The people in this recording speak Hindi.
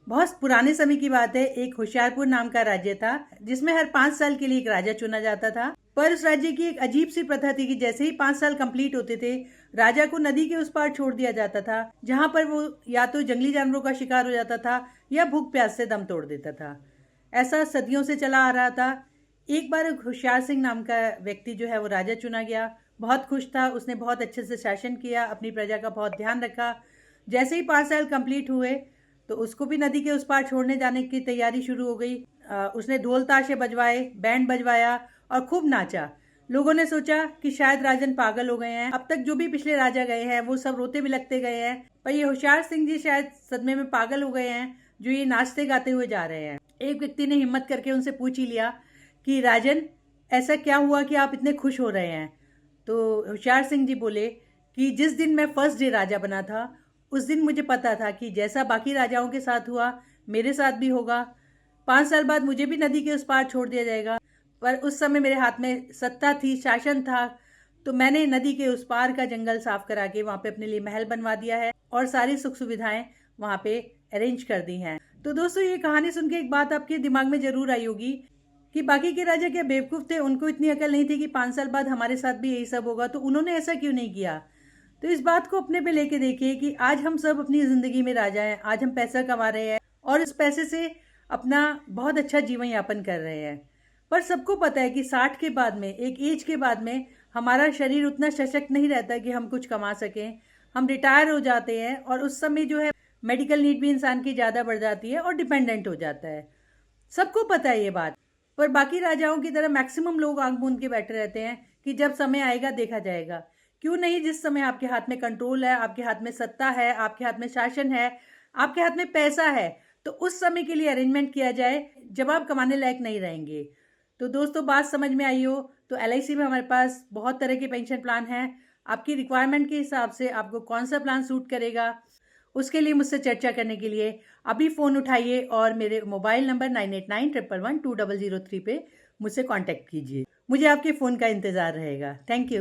बहुत पुराने समय की बात है। एक होशियारपुर नाम का राज्य था जिसमें हर 5 साल के लिए एक राजा चुना जाता था। पर उस राज्य की एक अजीब सी प्रथा थी कि जैसे ही 5 साल कंप्लीट होते थे, राजा को नदी के उस पार छोड़ दिया जाता था, जहां पर वो या तो जंगली जानवरों का शिकार हो जाता था या भूख प्यास से दम तोड़ देता था। ऐसा सदियों से चला आ रहा था। एक बार एक होशियार सिंह नाम का व्यक्ति जो है वो राजा चुना गया। बहुत खुश था, उसने बहुत अच्छे से शासन किया, अपनी प्रजा का बहुत ध्यान रखा। जैसे ही 5 साल कंप्लीट हुए तो उसको भी नदी के उस पार छोड़ने जाने की तैयारी शुरू हो गई। उसने ढोल ताशे बजवाए, बैंड बजवाया और खूब नाचा। लोगों ने सोचा कि शायद राजन पागल हो गए हैं, अब तक जो भी पिछले राजा गए हैं वो सब रोते बिलखते गए हैं, पर ये होशियार सिंह जी शायद सदमे में पागल हो गए हैं जो ये नाचते गाते हुए जा रहे हैं। एक व्यक्ति ने हिम्मत करके उनसे पूछ ही लिया कि राजन, ऐसा क्या हुआ कि आप इतने खुश हो रहे हैं? तो होशियार सिंह जी बोले कि जिस दिन मैं फर्स्ट डे राजा बना था, उस दिन मुझे पता था कि जैसा बाकी राजाओं के साथ हुआ मेरे साथ भी होगा। 5 साल बाद मुझे भी नदी के उस पार छोड़ दिया जाएगा। पर उस समय मेरे हाथ में सत्ता थी, शासन था, तो मैंने नदी के उस पार का जंगल साफ करा के वहाँ पे अपने लिए महल बनवा दिया है और सारी सुख सुविधाएं वहाँ पे अरेंज कर दी हैं। तो दोस्तों, ये कहानी सुन के एक बात आपके दिमाग में जरूर आई होगी कि बाकी के राजा क्या बेवकूफ़ थे? उनको इतनी अकल नहीं थी कि 5 साल बाद हमारे साथ भी यही सब होगा, तो उन्होंने ऐसा क्यों नहीं किया? तो इस बात को अपने पे लेके देखिए कि आज हम सब अपनी ज़िंदगी में राजा हैं। आज हम पैसा कमा रहे हैं और उस पैसे से अपना बहुत अच्छा जीवन यापन कर रहे हैं। पर सबको पता है कि 60 के बाद में, एक एज के बाद में, हमारा शरीर उतना सशक्त नहीं रहता कि हम कुछ कमा सकें। हम रिटायर हो जाते हैं और उस समय जो है मेडिकल नीड भी इंसान की ज़्यादा बढ़ जाती है और डिपेंडेंट हो जाता है। सबको पता है ये बात। पर बाकी राजाओं की तरह मैक्सिमम लोग आंख मूंद के बैठे रहते हैं कि जब समय आएगा देखा जाएगा। क्यों नहीं? जिस समय आपके हाथ में कंट्रोल है, आपके हाथ में सत्ता है, आपके हाथ में शासन है, आपके हाथ में पैसा है, तो उस समय के लिए अरेंजमेंट किया जाए जब आप कमाने लायक नहीं रहेंगे। तो दोस्तों, बात समझ में आई हो तो LIC में हमारे पास बहुत तरह के पेंशन प्लान हैं। आपकी रिक्वायरमेंट के हिसाब से आपको कौन सा प्लान सूट करेगा, उसके लिए मुझसे चर्चा करने के लिए अभी फ़ोन उठाइए और मेरे मोबाइल नंबर 9891112003 पे मुझसे कांटेक्ट कीजिए। मुझे आपके फ़ोन का इंतज़ार रहेगा। Thank you.